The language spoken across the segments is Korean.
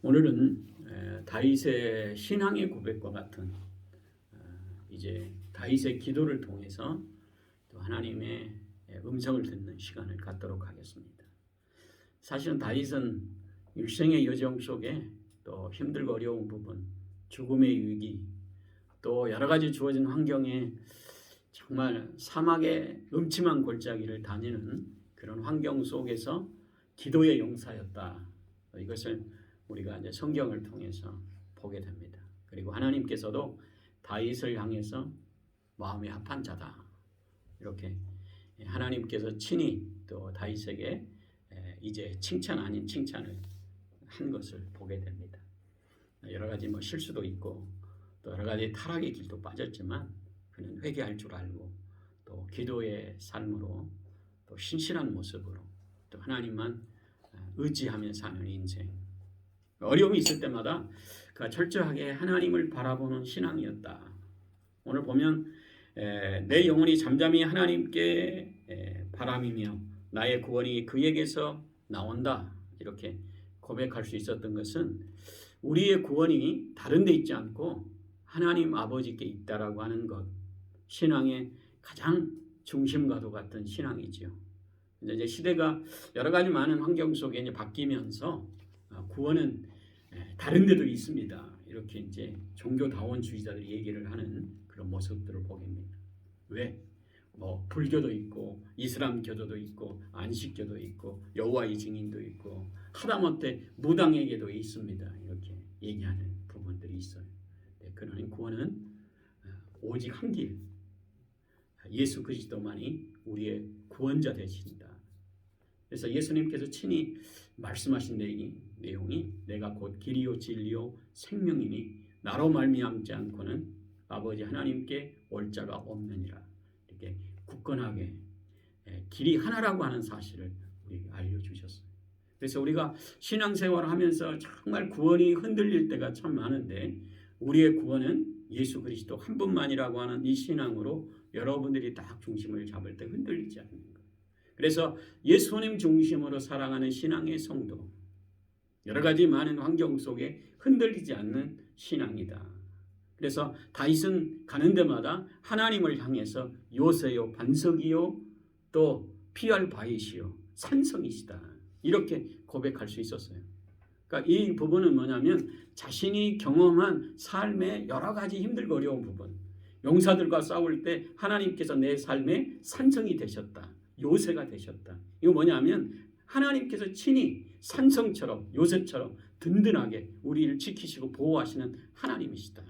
오늘은 다윗의 신앙의 고백과 같은 이제 다윗의 기도를 통해서 또 하나님의 음성을 듣는 시간을 갖도록 하겠습니다. 사실은 다윗은 일생의 여정 속에 또 힘들고 어려운 부분, 죽음의 위기, 또 여러 가지 주어진 환경에 정말 사막의 음침한 골짜기를 다니는 그런 환경 속에서 기도의 용사였다. 이것을 우리가 이제 성경을 통해서 보게 됩니다. 그리고 하나님께서도 다윗을 향해서 마음이 합한 자다. 이렇게 하나님께서 친히 또 다윗에게 이제 칭찬 아닌 칭찬을 한 것을 보게 됩니다. 여러 가지 실수도 있고 또 여러 가지 타락의 길도 빠졌지만 그는 회개할 줄 알고 또 기도의 삶으로 또 신실한 모습으로 또 하나님만 의지하며 사는 인생. 어려움이 있을 때마다 그가 철저하게 하나님을 바라보는 신앙이었다. 오늘 보면 내 영혼이 잠잠히 하나님께 바람이며 나의 구원이 그에게서 나온다. 이렇게 고백할 수 있었던 것은 우리의 구원이 다른 데 있지 않고 하나님 아버지께 있다라고 하는 것. 신앙의 가장 중심과도 같은 신앙이지요. 이제 시대가 여러 가지 많은 환경 속에 이제 바뀌면서 구원은 다른 데도 있습니다. 이렇게 이제 종교다원주의자들이 얘기를 하는 그런 모습들을 보게 됩니다. 왜? 불교도 있고 이슬람교도도 있고 안식교도 있고 여호와의 증인도 있고 하다못해 무당에게도 있습니다. 이렇게 얘기하는 부분들이 있어요. 그러나 구원은 오직 한 길, 예수 그리스도만이 우리의 구원자 되신다. 그래서 예수님께서 친히 말씀하신 내용이 내가 곧 길이요 진리요 생명이니 나로 말미암지 않고는 아버지 하나님께 올 자가 없느니라. 이렇게 굳건하게 길이 하나라고 하는 사실을 우리에게 알려주셨어요. 그래서 우리가 신앙생활을 하면서 정말 구원이 흔들릴 때가 참 많은데 우리의 구원은 예수 그리스도 한 분만이라고 하는 이 신앙으로 여러분들이 딱 중심을 잡을 때 흔들리지 않는 거예요. 그래서 예수님 중심으로 살아가는 신앙의 성도, 여러 가지 많은 환경 속에 흔들리지 않는 신앙이다. 그래서 다윗은 가는 데마다 하나님을 향해서 요새요 반석이요 또 피할 바위시요 산성이시다. 이렇게 고백할 수 있었어요. 그러니까 이 부분은 뭐냐면 자신이 경험한 삶의 여러 가지 힘들고 어려운 부분, 용사들과 싸울 때 하나님께서 내 삶의 산성이 되셨다. 요새가 되셨다. 이거 뭐냐면 하나님께서 친히 산성처럼 요새처럼 든든하게 우리를 지키시고 보호하시는 하나님이시다.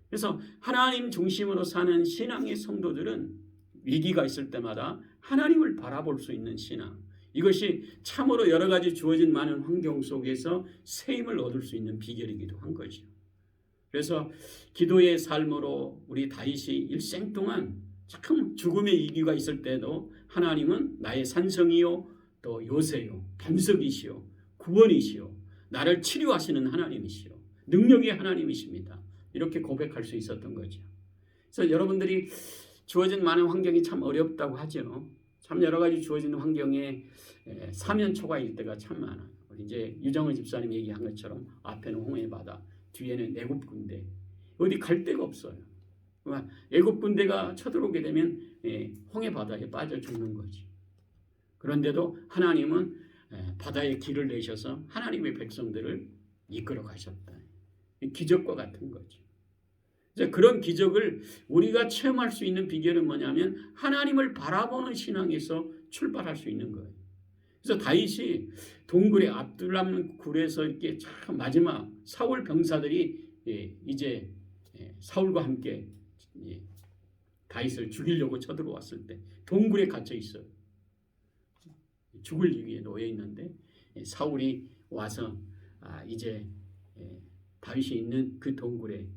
그래서 하나님 중심으로 사는 신앙의 성도들은 위기가 있을 때마다 하나님을 바라볼 수 있는 신앙. 이것이 참으로 여러 가지 주어진 많은 환경 속에서 새 힘을 얻을 수 있는 비결이기도 한 거죠. 그래서 기도의 삶으로 우리 다윗이 일생 동안 참 죽음의 위기가 있을 때도 하나님은 나의 산성이요 또 요새요 반석이시요 구원이시요 나를 치료하시는 하나님이시요 능력의 하나님이십니다. 이렇게 고백할 수 있었던 거죠. 그래서 여러분들이 주어진 많은 환경이 참 어렵다고 하죠. 참 여러 가지 주어진 환경에 사면초가일 때가 참 많아요. 이제 유정은 집사님 얘기한 것처럼 앞에는 홍해 바다, 뒤에는 애굽 군대, 어디 갈 데가 없어요. 애굽 군대가 쳐들어오게 되면 홍해 바다에 빠져 죽는 거지. 그런데도 하나님은 바다에 길을 내셔서 하나님의 백성들을 이끌어 가셨다. 기적과 같은 거죠. 그런 기적을 우리가 체험할 수 있는 비결은 뭐냐면 하나님을 바라보는 신앙에서 출발할 수 있는 거예요. 그래서 다윗이 동굴의 압둘람 굴에서 이렇게 참 마지막 사울 병사들이 이제 사울과 함께 다윗을 죽이려고 쳐들어왔을 때 동굴에 갇혀 있어요. 죽을 위기에 놓여 있는데 사울이 와서 이제 다윗이 있는 그 동굴에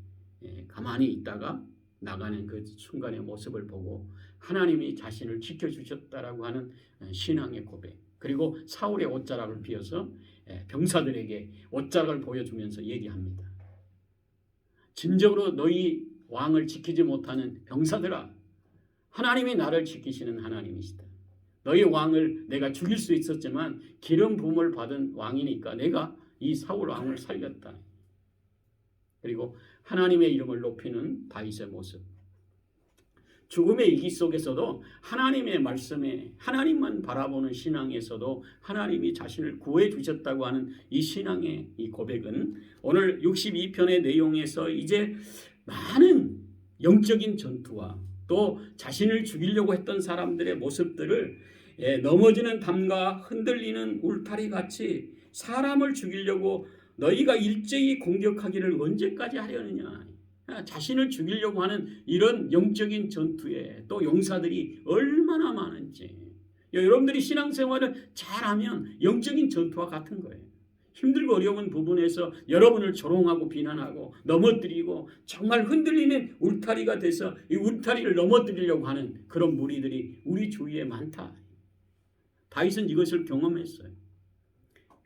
가만히 있다가 나가는 그 순간의 모습을 보고 하나님이 자신을 지켜주셨다라고 하는 신앙의 고백, 그리고 사울의 옷자락을 비워서 병사들에게 옷자락을 보여주면서 얘기합니다. 진정으로 너희 왕을 지키지 못하는 병사들아, 하나님이 나를 지키시는 하나님이시다. 너희 왕을 내가 죽일 수 있었지만 기름 부음을 받은 왕이니까 내가 이 사울 왕을 살렸다. 그리고 하나님의 이름을 높이는 다윗의 모습. 죽음의 위기 속에서도 하나님의 말씀에 하나님만 바라보는 신앙에서도 하나님이 자신을 구해 주셨다고 하는 이 신앙의 이 고백은 오늘 62편의 내용에서 이제 많은 영적인 전투와 또 자신을 죽이려고 했던 사람들의 모습들을 넘어지는 담과 흔들리는 울타리 같이 사람을 죽이려고 너희가 일제히 공격하기를 언제까지 하려느냐. 자신을 죽이려고 하는 이런 영적인 전투에 또 용사들이 얼마나 많은지. 여러분들이 신앙생활을 잘하면 영적인 전투와 같은 거예요. 힘들고 어려운 부분에서 여러분을 조롱하고 비난하고 넘어뜨리고 정말 흔들리는 울타리가 돼서 이 울타리를 넘어뜨리려고 하는 그런 무리들이 우리 주위에 많다. 다윗은 이것을 경험했어요.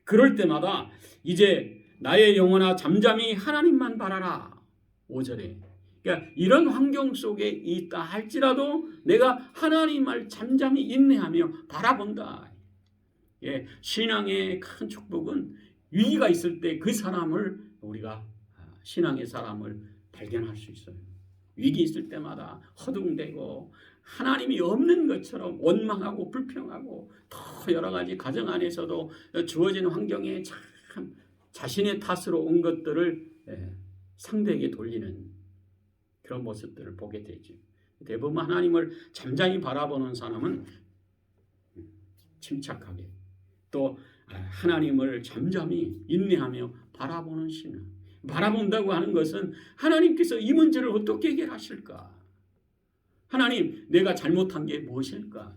그럴 때마다 이제 나의 영혼아 잠잠히 하나님만 바라라. 5절에. 그러니까 이런 환경 속에 있다 할지라도 내가 하나님을 잠잠히 인내하며 바라본다. 신앙의 큰 축복은 위기가 있을 때 그 사람을 우리가 신앙의 사람을 발견할 수 있어요. 위기 있을 때마다 허둥대고 하나님이 없는 것처럼 원망하고 불평하고 더 여러 가지 가정 안에서도 주어진 환경에 참 자신의 탓으로 온 것들을 상대에게 돌리는 그런 모습들을 보게 되죠. 대부분 하나님을 잠잠히 바라보는 사람은 침착하게 또 하나님을 잠잠히 인내하며 바라보는 신앙. 바라본다고 하는 것은 하나님께서 이 문제를 어떻게 해결하실까? 하나님, 내가 잘못한 게 무엇일까?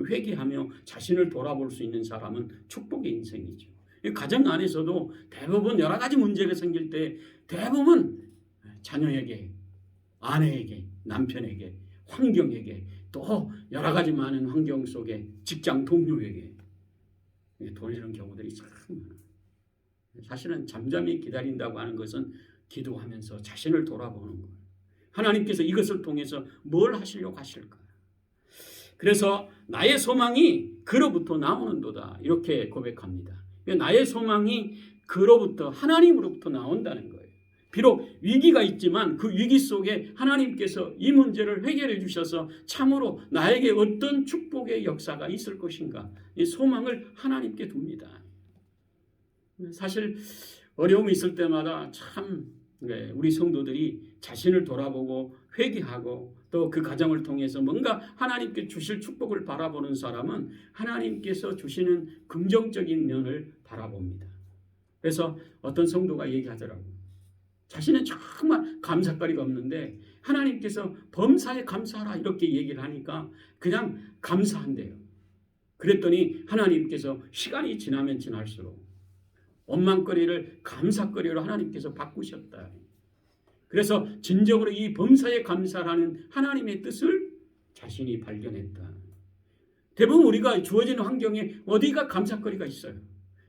회개하며 자신을 돌아볼 수 있는 사람은 축복의 인생이죠. 가정 안에서도 대부분 여러 가지 문제가 생길 때 대부분 자녀에게, 아내에게, 남편에게, 환경에게 또 여러 가지 많은 환경 속에 직장 동료에게 돌리는 경우들이 참 많아요. 사실은 잠잠히 기다린다고 하는 것은 기도하면서 자신을 돌아보는 거예요. 하나님께서 이것을 통해서 뭘 하시려고 하실까? 그래서 나의 소망이 그로부터 나오는도다 이렇게 고백합니다. 나의 소망이 그로부터 하나님으로부터 나온다는 거예요. 비록 위기가 있지만 그 위기 속에 하나님께서 이 문제를 해결해 주셔서 참으로 나에게 어떤 축복의 역사가 있을 것인가 이 소망을 하나님께 둡니다. 사실 어려움이 있을 때마다 참 우리 성도들이 자신을 돌아보고 회개하고 또 그 과정을 통해서 뭔가 하나님께 주실 축복을 바라보는 사람은 하나님께서 주시는 긍정적인 면을 바라봅니다. 그래서 어떤 성도가 얘기하더라고요. 자신은 정말 감사거리가 없는데 하나님께서 범사에 감사하라 이렇게 얘기를 하니까 그냥 감사한대요. 그랬더니 하나님께서 시간이 지나면 지날수록 원망거리를 감사거리로 하나님께서 바꾸셨다. 그래서 진정으로 이 범사에 감사라는 하나님의 뜻을 자신이 발견했다. 대부분 우리가 주어지는 환경에 어디가 감사거리가 있어요.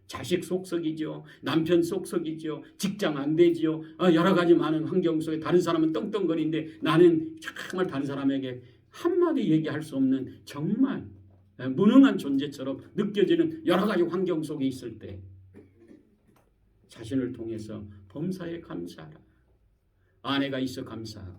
자식 속썩이죠. 남편 속썩이죠. 직장 안 되죠. 여러 가지 많은 환경 속에 다른 사람은 떵떵거리는데 나는 정말 다른 사람에게 한마디 얘기할 수 없는 정말 무능한 존재처럼 느껴지는 여러 가지 환경 속에 있을 때 자신을 통해서 범사에 감사하라. 아내가 있어 감사하고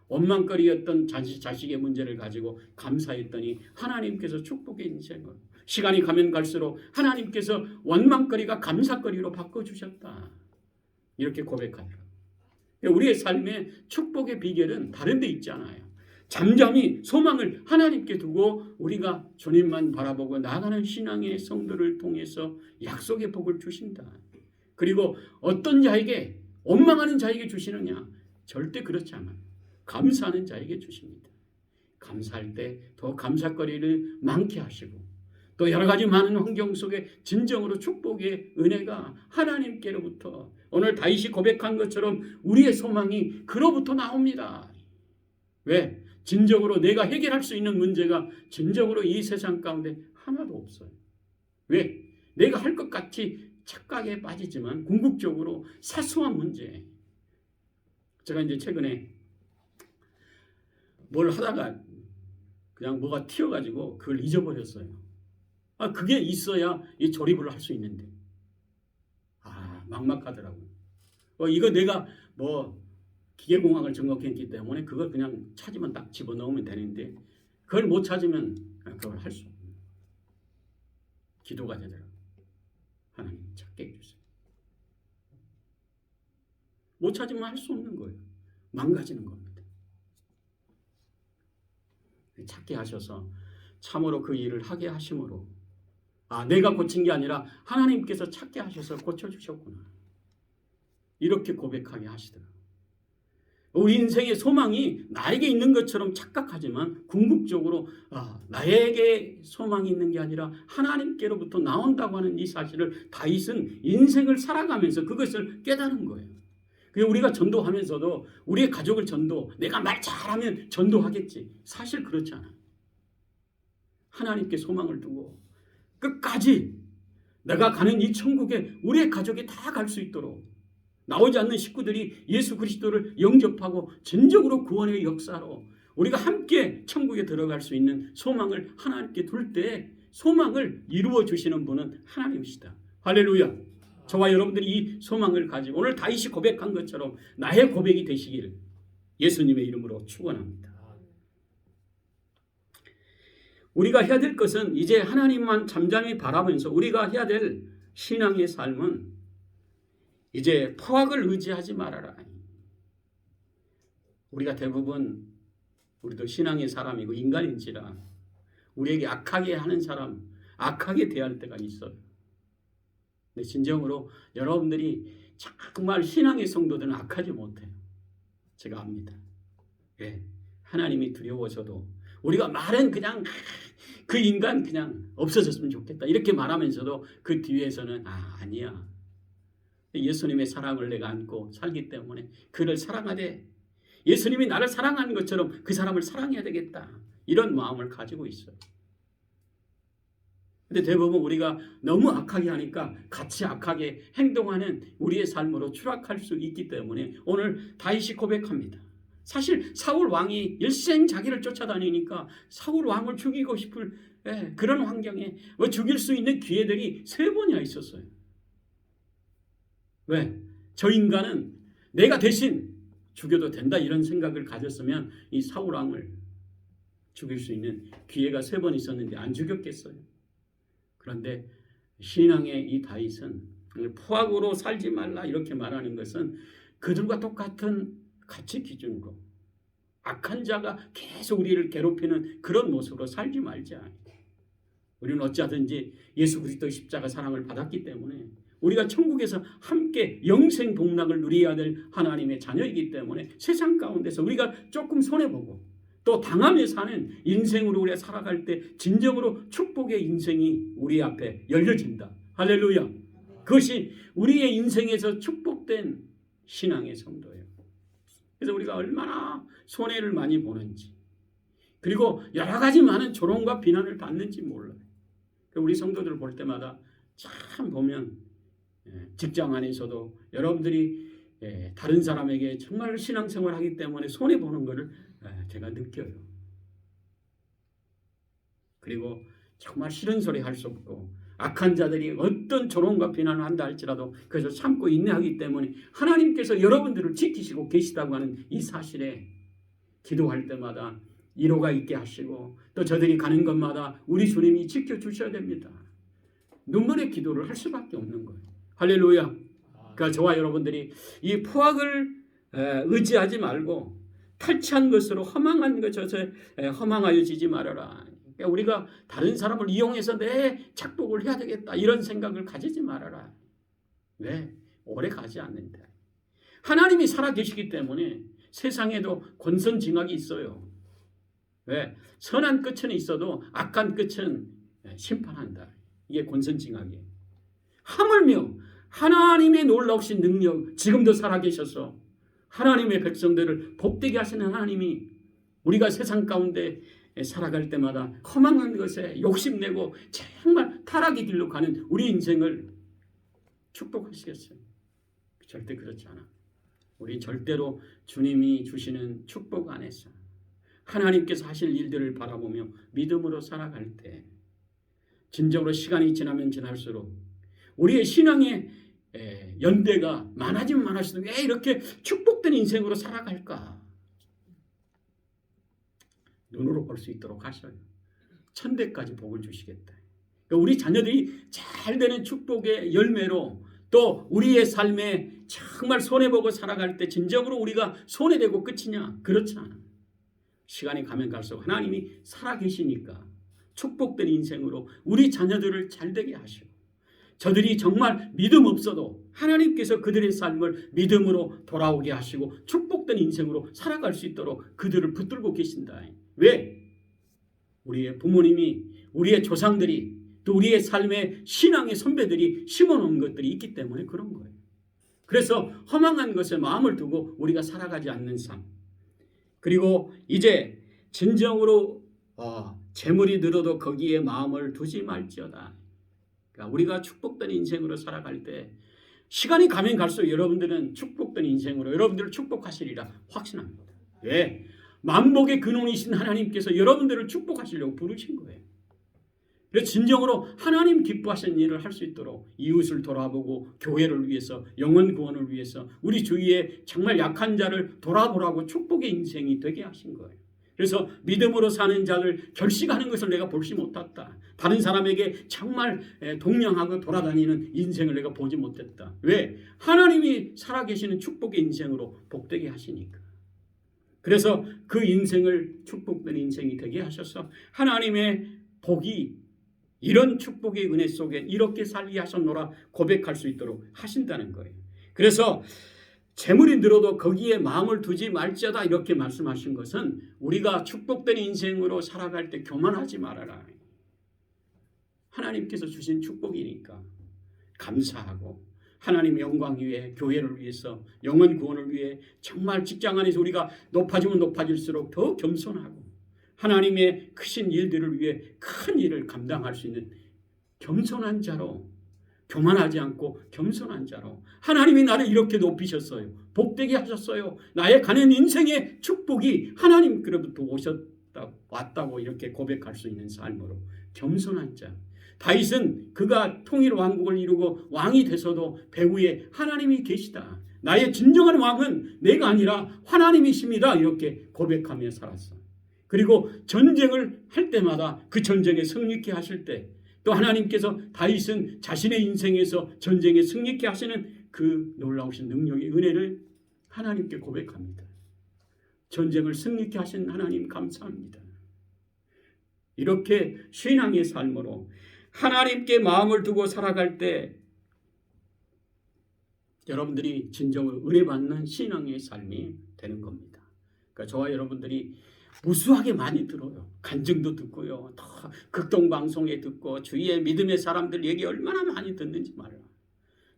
원망거리였던 자식의 문제를 가지고 감사했더니 하나님께서 축복의 인생을 시간이 가면 갈수록 하나님께서 원망거리가 감사거리로 바꿔주셨다. 이렇게 고백하더라고요. 우리의 삶의 축복의 비결은 다른 데 있지 않아요. 잠잠히 소망을 하나님께 두고 우리가 주님만 바라보고 나아가는 신앙의 성도를 통해서 약속의 복을 주신다. 그리고 어떤 자에게 원망하는 자에게 주시느냐? 절대 그렇지 않아요. 감사하는 자에게 주십니다. 감사할 때 더 감사거리를 많게 하시고 또 여러 가지 많은 환경 속에 진정으로 축복의 은혜가 하나님께로부터 오늘 다윗이 고백한 것처럼 우리의 소망이 그로부터 나옵니다. 왜? 진정으로 내가 해결할 수 있는 문제가 진정으로 이 세상 가운데 하나도 없어요. 왜? 내가 할 것 같이 착각에 빠지지만 궁극적으로 사소한 문제. 제가 이제 최근에 뭘 하다가 그냥 뭐가 튀어가지고 그걸 잊어버렸어요. 그게 있어야 이 조립을 할 수 있는데 막막하더라고요. 이거 내가 뭐 기계공학을 전공했기 때문에 그걸 그냥 찾으면 딱 집어넣으면 되는데 그걸 못 찾으면 그걸 할 수 없는 기도가 되더라고요. 하나님 찾게 해주세요. 못 찾으면 할 수 없는 거예요. 망가지는 겁니다. 찾게 하셔서 참으로 그 일을 하게 하심으로 내가 고친 게 아니라 하나님께서 찾게 하셔서 고쳐주셨구나. 이렇게 고백하게 하시더라고요. 우리 인생의 소망이 나에게 있는 것처럼 착각하지만 궁극적으로 나에게 소망이 있는 게 아니라 하나님께로부터 나온다고 하는 이 사실을 다윗은 인생을 살아가면서 그것을 깨달은 거예요. 우리가 전도하면서도 우리의 가족을 내가 말 잘하면 전도하겠지. 사실 그렇지 않아요. 하나님께 소망을 두고 끝까지 내가 가는 이 천국에 우리의 가족이 다 갈 수 있도록 나오지 않는 식구들이 예수 그리스도를 영접하고 전적으로 구원의 역사로 우리가 함께 천국에 들어갈 수 있는 소망을 하나님께 둘 때 소망을 이루어 주시는 분은 하나님이시다. 할렐루야. 저와 여러분들이 이 소망을 가지고 오늘 다윗이 고백한 것처럼 나의 고백이 되시기를 예수님의 이름으로 축원합니다. 우리가 해야 될 것은 이제 하나님만 잠잠히 바라보면서 우리가 해야 될 신앙의 삶은 이제 포악을 의지하지 말아라. 우리가 대부분 우리도 신앙의 사람이고 인간인지라 우리에게 악하게 하는 사람, 악하게 대할 때가 있어요. 근데 진정으로 여러분들이 정말 신앙의 성도들은 악하지 못해요. 제가 압니다. 하나님이 두려워져도 우리가 말은 그냥 그 인간 그냥 없어졌으면 좋겠다 이렇게 말하면서도 그 뒤에서는 아니야. 예수님의 사랑을 내가 안고 살기 때문에 그를 사랑하되 예수님이 나를 사랑하는 것처럼 그 사람을 사랑해야 되겠다. 이런 마음을 가지고 있어요. 근데 대부분 우리가 너무 악하게 하니까 같이 악하게 행동하는 우리의 삶으로 추락할 수 있기 때문에 오늘 다윗이 고백합니다. 사실 사울 왕이 일생 자기를 쫓아다니니까 사울 왕을 죽이고 싶을 그런 환경에 죽일 수 있는 기회들이 3번이나 있었어요. 왜? 저 인간은 내가 대신 죽여도 된다 이런 생각을 가졌으면 이 사울 왕을 죽일 수 있는 기회가 3번 있었는데 안 죽였겠어요. 그런데 신앙의 이 다윗은 포악으로 살지 말라 이렇게 말하는 것은 그들과 똑같은 가치 기준으로 악한 자가 계속 우리를 괴롭히는 그런 모습으로 살지 말자. 우리는 어찌하든지 예수 그리스도의 십자가 사랑을 받았기 때문에 우리가 천국에서 함께 영생 복락을 누려야 될 하나님의 자녀이기 때문에 세상 가운데서 우리가 조금 손해보고 또 당하며 사는 인생으로 우리가 살아갈 때 진정으로 축복의 인생이 우리 앞에 열려진다. 할렐루야. 그것이 우리의 인생에서 축복된 신앙의 성도예요. 그래서 우리가 얼마나 손해를 많이 보는지 그리고 여러 가지 많은 조롱과 비난을 받는지 몰라요. 우리 성도들을 볼 때마다 참 보면 직장 안에서도 여러분들이 다른 사람에게 정말 신앙생활하기 때문에 손해보는 것을 제가 느껴요. 그리고 정말 싫은 소리 할 수 없고 악한 자들이 어떤 조롱과 비난을 한다 할지라도 그래서 참고 인내하기 때문에 하나님께서 여러분들을 지키시고 계시다고 하는 이 사실에 기도할 때마다 위로가 있게 하시고 또 저들이 가는 것마다 우리 주님이 지켜주셔야 됩니다. 눈물의 기도를 할 수밖에 없는 거예요. 할렐루야. 그러니까 저와 여러분들이 이 포악을 의지하지 말고 탈취한 것으로 허망한 것에 허망하여 지지 말아라. 그러니까 우리가 다른 사람을 이용해서 내 착복을 해야 되겠다 이런 생각을 가지지 말아라. 왜? 오래 가지 않는다. 하나님이 살아계시기 때문에 세상에도 권선징악이 있어요. 왜? 선한 끝은 있어도 악한 끝은 심판한다. 이게 권선징악이에요. 하물며 하나님의 놀라우신 능력 지금도 살아계셔서 하나님의 백성들을 복되게 하시는 하나님이 우리가 세상 가운데 살아갈 때마다 허망한 것에 욕심내고 정말 타락의 길로 가는 우리 인생을 축복하시겠어요? 절대 그렇지 않아. 우리 절대로 주님이 주시는 축복 안에서 하나님께서 하실 일들을 바라보며 믿음으로 살아갈 때 진정으로 시간이 지나면 지날수록 우리의 신앙의 연대가 많아지면 많아질수록 왜 이렇게 축복된 인생으로 살아갈까? 눈으로 볼 수 있도록 하셔요. 천대까지 복을 주시겠다. 그러니까 우리 자녀들이 잘 되는 축복의 열매로 또 우리의 삶에 정말 손해보고 살아갈 때 진정으로 우리가 손해되고 끝이냐? 그렇지 않아. 시간이 가면 갈수록 하나님이 살아계시니까 축복된 인생으로 우리 자녀들을 잘되게 하시고 저들이 정말 믿음 없어도 하나님께서 그들의 삶을 믿음으로 돌아오게 하시고 축복된 인생으로 살아갈 수 있도록 그들을 붙들고 계신다. 왜? 우리의 부모님이, 우리의 조상들이, 또 우리의 삶의 신앙의 선배들이 심어놓은 것들이 있기 때문에 그런 거예요. 그래서 허망한 것에 마음을 두고 우리가 살아가지 않는 삶. 그리고 이제 진정으로 재물이 늘어도 거기에 마음을 두지 말지어다. 그러니까 우리가 축복된 인생으로 살아갈 때 시간이 가면 갈수록 여러분들은 축복된 인생으로 여러분들을 축복하시리라 확신합니다. 왜? 만복의 근원이신 하나님께서 여러분들을 축복하시려고 부르신 거예요. 그래서 진정으로 하나님 기뻐하시는 일을 할 수 있도록 이웃을 돌아보고 교회를 위해서 영혼 구원을 위해서 우리 주위에 정말 약한 자를 돌아보라고 축복의 인생이 되게 하신 거예요. 그래서 믿음으로 사는 자를 결식하는 것을 내가 볼지 못했다. 다른 사람에게 정말 동령하고 돌아다니는 인생을 내가 보지 못했다. 왜? 하나님이 살아계시는 축복의 인생으로 복되게 하시니까. 그래서 그 인생을 축복된 인생이 되게 하셔서 하나님의 복이 이런 축복의 은혜 속에 이렇게 살게 하셨노라 고백할 수 있도록 하신다는 거예요. 그래서 재물이 늘어도 거기에 마음을 두지 말지어다 이렇게 말씀하신 것은 우리가 축복된 인생으로 살아갈 때 교만하지 말아라. 하나님께서 주신 축복이니까 감사하고 하나님의 영광 위에 교회를 위해서 영혼 구원을 위해 정말 직장 안에서 우리가 높아지면 높아질수록 더 겸손하고 하나님의 크신 일들을 위해 큰 일을 감당할 수 있는 겸손한 자로 교만하지 않고 겸손한 자로 하나님이 나를 이렇게 높이셨어요. 복되게 하셨어요. 나의 가는 인생의 축복이 하나님께로부터 왔다고 이렇게 고백할 수 있는 삶으로 겸손한 자. 다윗은 그가 통일 왕국을 이루고 왕이 돼서도 배후에 하나님이 계시다. 나의 진정한 왕은 내가 아니라 하나님이십니다. 이렇게 고백하며 살았어. 그리고 전쟁을 할 때마다 그 전쟁에 승리케 하실 때 또 하나님께서 다윗은 자신의 인생에서 전쟁에 승리케 하시는 그 놀라우신 능력의 은혜를 하나님께 고백합니다. 전쟁을 승리케 하신 하나님 감사합니다. 이렇게 신앙의 삶으로 하나님께 마음을 두고 살아갈 때 여러분들이 진정으로 은혜 받는 신앙의 삶이 되는 겁니다. 그러니까 저와 여러분들이 무수하게 많이 들어요. 간증도 듣고요. 극동방송에 듣고 주위의 믿음의 사람들 얘기 얼마나 많이 듣는지 말이야.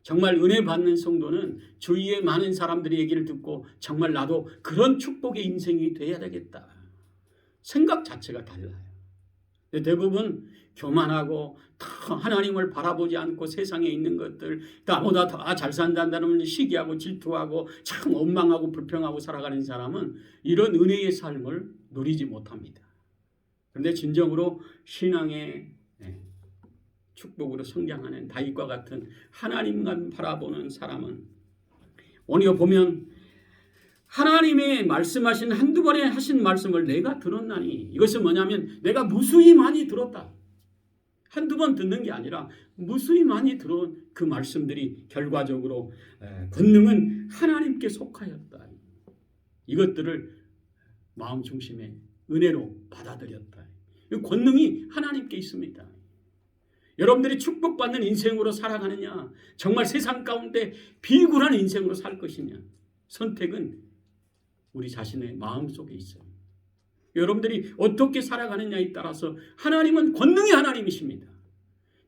정말 은혜 받는 성도는 주위의 많은 사람들의 얘기를 듣고 정말 나도 그런 축복의 인생이 돼야 되겠다. 생각 자체가 달라요. 대부분 교만하고 하나님을 바라보지 않고 세상에 있는 것들 나보다 더 잘 산다는 시기하고 질투하고 참 원망하고 불평하고 살아가는 사람은 이런 은혜의 삶을 누리지 못합니다. 그런데 진정으로 신앙의 축복으로 성장하는 다윗과 같은 하나님만 바라보는 사람은 오늘 보면 하나님의 말씀하신 한두 번에 하신 말씀을 내가 들었나니 이것은 뭐냐면 내가 무수히 많이 들었다. 한두 번 듣는 게 아니라 무수히 많이 들은 그 말씀들이 결과적으로 권능은 하나님께 속하였다. 이것들을 마음 중심에 은혜로 받아들였다. 이 권능이 하나님께 있습니다. 여러분들이 축복받는 인생으로 살아가느냐 정말 세상 가운데 비굴한 인생으로 살 것이냐 선택은 우리 자신의 마음속에 있어요. 여러분들이 어떻게 살아가느냐에 따라서 하나님은 권능의 하나님이십니다.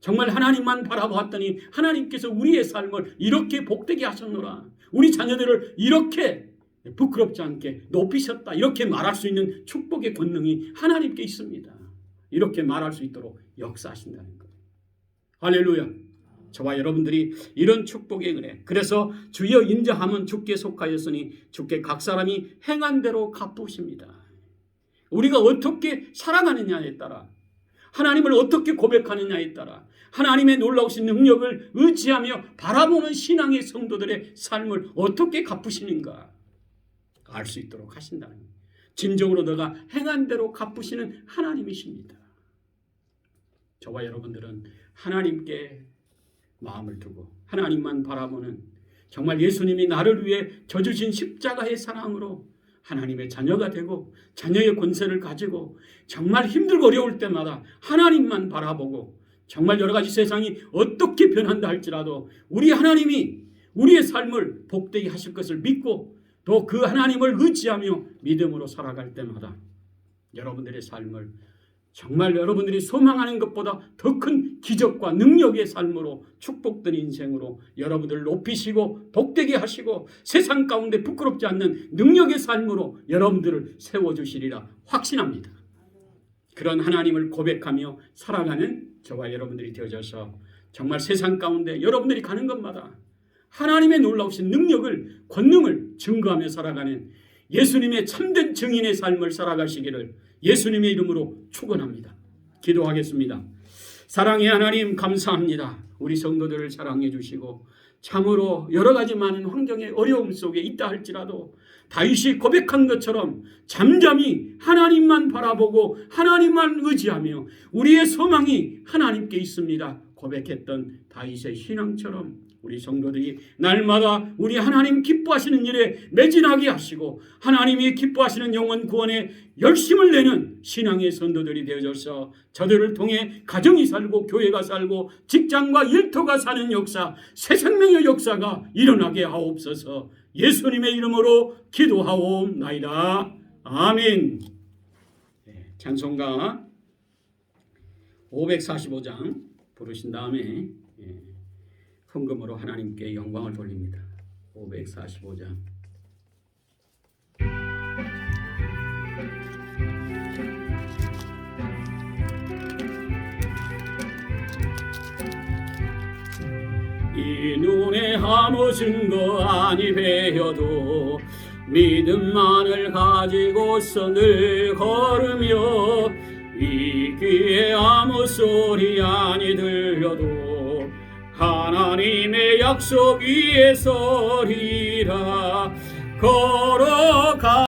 정말 하나님만 바라보았더니 하나님께서 우리의 삶을 이렇게 복되게 하셨노라. 우리 자녀들을 이렇게 부끄럽지 않게 높이셨다. 이렇게 말할 수 있는 축복의 권능이 하나님께 있습니다. 이렇게 말할 수 있도록 역사하신다는 거예요. 할렐루야. 저와 여러분들이 이런 축복의 은혜 그래서 주여 인자함은 주께 속하였으니 주께 각 사람이 행한 대로 갚으십니다. 우리가 어떻게 살아가느냐에 따라 하나님을 어떻게 고백하느냐에 따라 하나님의 놀라우신 능력을 의지하며 바라보는 신앙의 성도들의 삶을 어떻게 갚으시는가 알 수 있도록 하신다는 거예요. 진정으로 너가 행한 대로 갚으시는 하나님이십니다. 저와 여러분들은 하나님께 마음을 두고 하나님만 바라보는 정말 예수님이 나를 위해 져주신 십자가의 사랑으로 하나님의 자녀가 되고 자녀의 권세를 가지고 정말 힘들고 어려울 때마다 하나님만 바라보고 정말 여러 가지 세상이 어떻게 변한다 할지라도 우리 하나님이 우리의 삶을 복되게 하실 것을 믿고 또 그 하나님을 의지하며 믿음으로 살아갈 때마다 여러분들의 삶을 정말 여러분들이 소망하는 것보다 더 큰 기적과 능력의 삶으로 축복된 인생으로 여러분들을 높이시고 복되게 하시고 세상 가운데 부끄럽지 않는 능력의 삶으로 여러분들을 세워주시리라 확신합니다. 그런 하나님을 고백하며 살아가는 저와 여러분들이 되어져서 정말 세상 가운데 여러분들이 가는 것마다 하나님의 놀라우신 능력을 권능을 증거하며 살아가는 예수님의 참된 증인의 삶을 살아가시기를 예수님의 이름으로 축원합니다. 기도하겠습니다. 사랑의 하나님 감사합니다. 우리 성도들을 사랑해 주시고 참으로 여러 가지 많은 환경의 어려움 속에 있다 할지라도 다윗이 고백한 것처럼 잠잠히 하나님만 바라보고 하나님만 의지하며 우리의 소망이 하나님께 있습니다 고백했던 다윗의 신앙처럼 우리 성도들이 날마다 우리 하나님 기뻐하시는 일에 매진하게 하시고 하나님이 기뻐하시는 영혼 구원에 열심을 내는 신앙의 선도들이 되어져서 저들을 통해 가정이 살고 교회가 살고 직장과 일터가 사는 역사 새 생명의 역사가 일어나게 하옵소서. 예수님의 이름으로 기도하옵나이다. 아멘. 찬송가 545장 부르신 다음에 헌금으로 하나님께 영광을 돌립니다. 545장. 이 눈에 아무 증거 아니 배여도 믿음만을 가지고서 늘 걸으며 이 귀에 아무 소리 아니 들려도 하나님의 약속 위에 서리라 걸어가